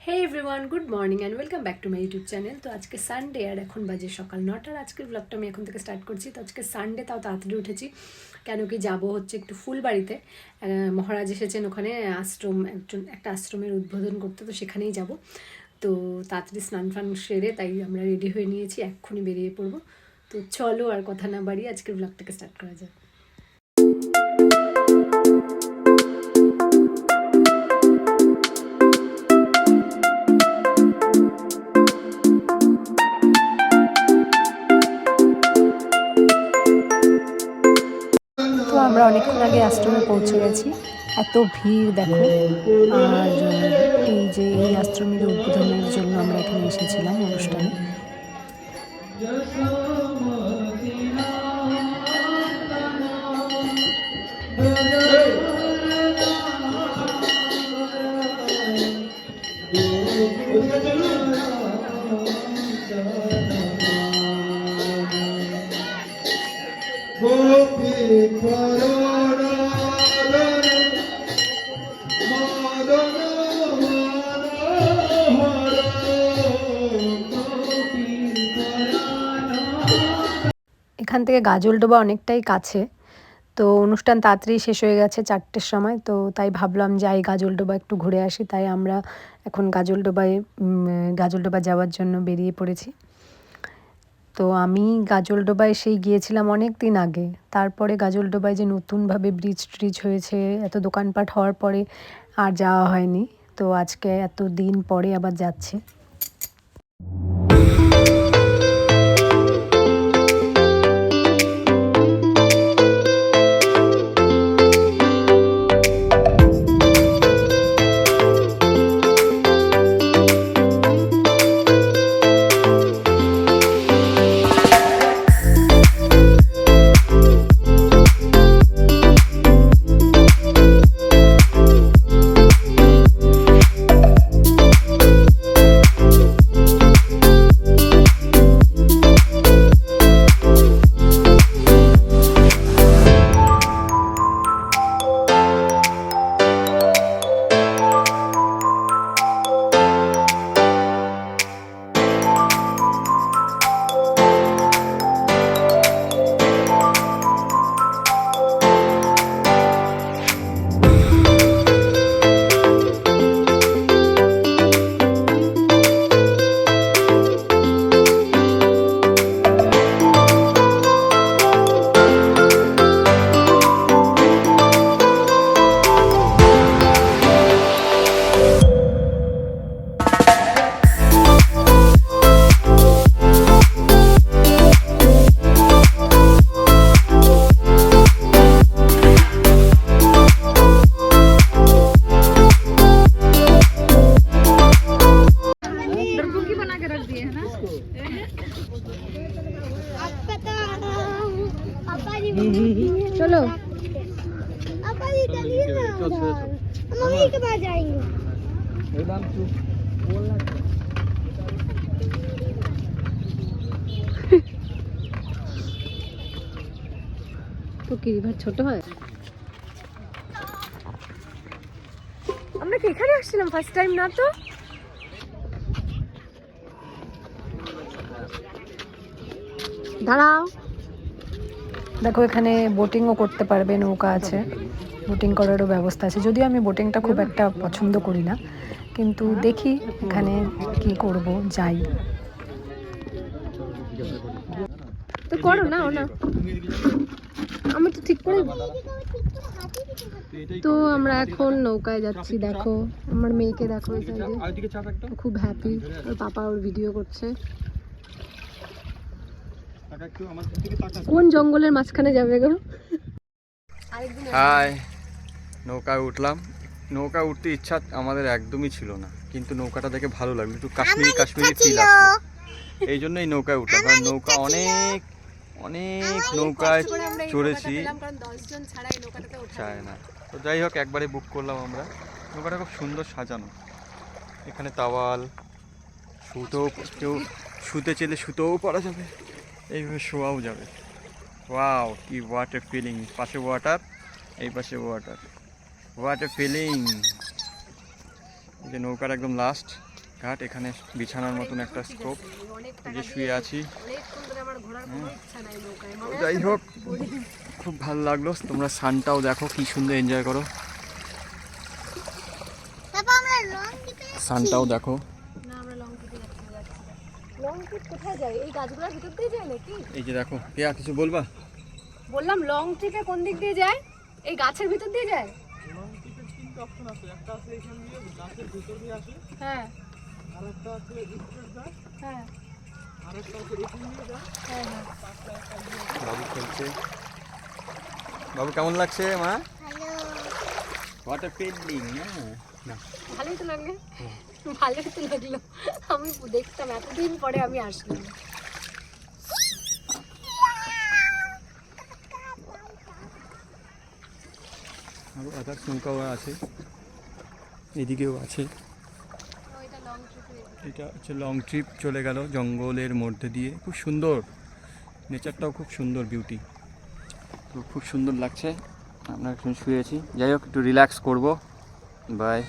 Hey everyone, good morning and welcome back to my YouTube channel. তো আজকে Sunday আর এখন বাজে সকাল 9টার। আজকের ব্লগটা আমি এখন থেকে স্টার্ট করছি। তো আজকে সানডে, তাও তাড়াতাড়ি উঠেছি, কেন কি যাবো হচ্ছে একটু ফুলবাড়িতে। মহারাজ এসেছেন ওখানে একটা আশ্রমের উদ্বোধন করতে, তো সেখানেই যাব। তো তাড়াতাড়ি স্নান ফান সেরে তাই আমরা রেডি হয়ে নিয়েছি, এক্ষুনি বেরিয়ে পড়বো। তো চলো আর কথা না বাড়িয়ে আজকের ব্লগটাকে স্টার্ট করা যায়। তো আমরা অনেকক্ষণ আগে আশ্রমে পৌঁছে গেছি। এত ভিড় দেখো। আর এই যে এই আশ্রমের উদ্বোধনের জন্য আমরা এখানে এসেছিলাম অনুষ্ঠানে। এখান থেকে গাজলডোবা অনেকটাই কাছে। তো অনুষ্ঠান তাড়াতাড়ি শেষ হয়ে গেছে 4টের সময়। তো তাই ভাবলাম যাই গাজলডোবা একটু ঘুরে আসি। তাই আমরা এখন গাজলডোবা যাওয়ার জন্য বেরিয়ে পড়েছি। তো আমি গাজলডোবায় গিয়েছিলাম অনেক দিন আগে। তারপরে গাজলডোবায় যে নতুনভাবে ব্রিজ হয়েছে, এত দোকানপাট হওয়ার পরে আর যাওয়া হয়নি। তো আজকে এত দিন পরে আবার যাচ্ছি। चलो তো কি ভাই ছোট হয়। আমরা কি এখানে আসছিলাম ফার্স্ট টাইম না? তো দাঁড়াও, দেখো এখানে বোটিংও করতে পারবে, নৌকা আছে, বোটিং করারও ব্যবস্থা আছে। যদিও আমি বোটিংটা খুব একটা পছন্দ করি না, কিন্তু দেখি এখানে কি করব, যাই। তো করো না, না আমি তো ঠিক করে। তো আমরা এখন নৌকায় যাচ্ছি। দেখো আমার মেয়েকে, দেখো খুব হ্যাপি। ওর পাপা ওর ভিডিও করছে। কোন জঙ্গলের মাঝখানে যাবে গো? হাই, নৌকায় উঠলাম। নৌকায় উঠতে ইচ্ছা আমাদের একদমই ছিল না, কিন্তু নৌকাটা দেখে ভালো লাগলো, একটু কাশ্মীরি ফিল আসলো। এই জন্যই নৌকায় উঠলাম, কারণ নৌকা অনেক নৌকায় চড়েছি, চায় না। তো যাই হোক, একবারে বুক করলাম আমরা। নৌকাটা খুব সুন্দর সাজানো, এখানে তাওয়াল, সুতোও, কেউ শুতে চেলে সুতোও পরা যাবে, এইভাবে শোয়াও যাবে। ওয়াও, কি ওয়াটার ফিলিং! পাশে ওয়াটার, এই পাশে ওয়াটার, হোয়াট এ ফিলিং! যে নৌকার একদম লাস্ট ঘাট, এখানে বিছানার মতন একটা স্কোপ, যে শুয়ে আছি। যাই হোক, খুব ভালো লাগলো। তোমরা সানটাও দেখো কি সুন্দর এনজয় করো, সানটাও দেখো। এই যে দেখো, কেয়া কিছু বলবা? বললাম লং ট্রিপে কোন দিক দিয়ে যায়? এই গাছের ভিতর দিয়ে যায়। লং ট্রিপে তিনটা অপশন আছে, একটা আছে এখান দিয়ে গাছের ভিতর দিয়ে আসে, হ্যাঁ, আরেকটা আছে স্ট্রেট যায়, হ্যাঁ, আরেকটা আছে এখান দিয়ে যায়, হ্যাঁ, হ্যাঁ। বাবু খেলছে। বাবু কেমন লাগছে মা? Hello, water peddling. না ভালোই তো লাগলো, ভালোই তো লাগলো। আমি দেখতাম, এতদিন পরে আমি আসলাম। আরও আদার্স নৌকাও আছে, এদিকেও আছে। এটা হচ্ছে লং ট্রিপ, চলে গেল জঙ্গলের মধ্যে দিয়ে, খুব সুন্দর, নেচারটাও খুব সুন্দর, বিউটি। তো খুব সুন্দর লাগছে। আমরা এখন শুয়েছি, যাই হোক একটু রিল্যাক্স করবো। বাই।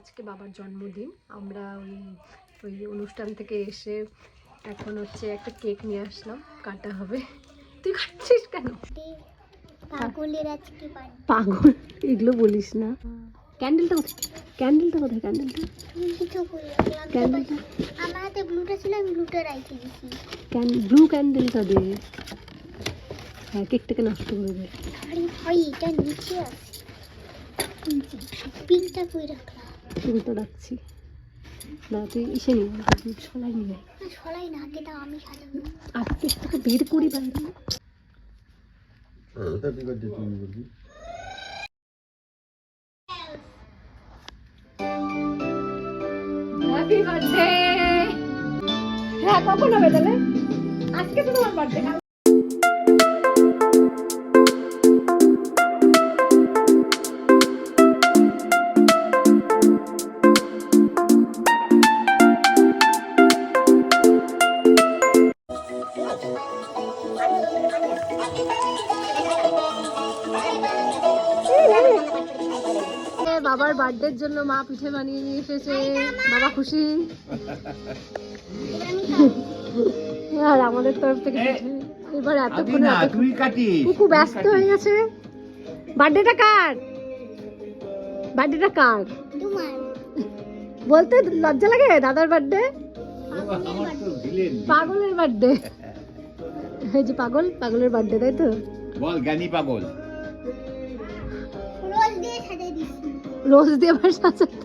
আজকে বাবার জন্মদিন। আমরা ওই অনুষ্ঠান থেকে এসে এখন হচ্ছে একটা কেক নিয়ে আসলাম, কাটা হবে। তুই কাটছিস কেন? পাগলের আজকে বার্থডে। পাগল এগুলো বলিস না। ক্যান্ডেলটা কোথায়? ক্যান্ডেলটা কোথায়? ক্যান্ডেলটা কিছু করি রাখলাম। ক্যান্ডেলটা আমার হাতে ব্লুটা ছিল, আমি ব্লুটা রেখে দিয়েছি। ব্লু ক্যান্ডেলটা দে। হ্যাঁ, কেকটাকে নষ্ট করে দে। আরে ভাই, এটা নিচে আছে, পিঙ্কটা কই রাখলাম? পিঙ্কটা রাখছি না, তুই ইসে নিয়ে সলাই নিয়ে না, সলাই না, আগে দাও, আমি সাজাবো। আর কেকটাকে বের করি বাইরে। Happy birthday. হ্যাঁ, কখন হবে তাহলে? আজকে তো তোমার বার্থডে। বাবার বার্থডের জন্য মা পিঠে বানিয়ে নিয়ে এসেছে। বাবা খুশি? আর আমাদের তরফ থেকে পিঠে। এবার এতক্ষণে কুকু ব্যস্ত হয়ে গেছে। বার্থডেটা কার? বার্থডেটা কার তোমার বলতে লজ্জা লাগে? দাদার বার্থডে? পাগলের বার্থডে। এই যে পাগল, পাগলের বার্থডে, তাই তো? বল জ্ঞানী পাগল। রোজ দিয়ে সাজিয়ে দিছি। রোজ দিয়ে আবার সাজাতে।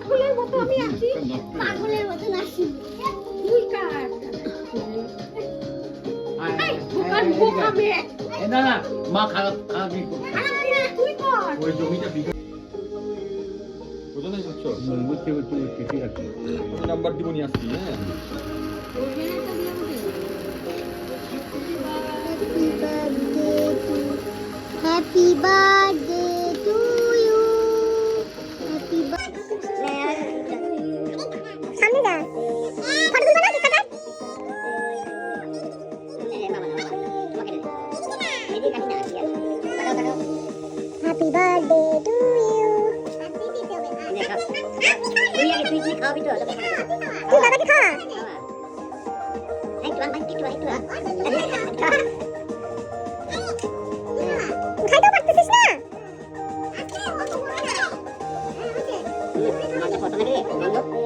পাগলের মতো আমি আছি, পাগলের মতন আসি। তুই কার? না না, মা খারাপ খারাপ তুই কর। ওই জমিটা বিক্রি কোথায় যাচ্ছ? বুঝতে বুঝতে ঠিক আছে। নাম্বার দিব নিয়ে আসছি। হ্যাঁ, Happy birthday to you. Happy birthday. সামনে যা। তুই খাওয়াবি তো তুই দাদাকে খা। খাইতেও পারতেছিস না। প্রথমে কি বলো তুমি?